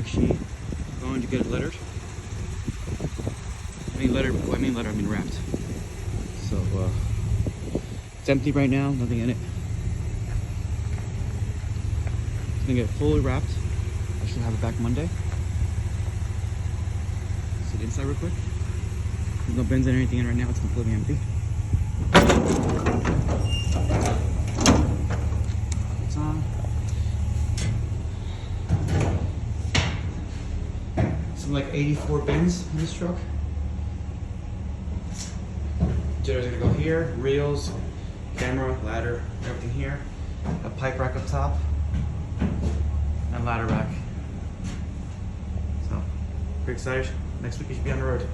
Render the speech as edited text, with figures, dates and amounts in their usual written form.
actually going to get it lettered. I mean wrapped. So it's empty right now, nothing in it. It's gonna get fully wrapped. I should have it back Monday. See the inside real quick. There's no bins and anything in right now, it's completely empty. It's on. Something like 84 bins in this truck. Jetter's gonna go here, reels, camera, ladder, everything here. A pipe rack up top, and ladder rack. So, pretty excited. Next week you should be on the road.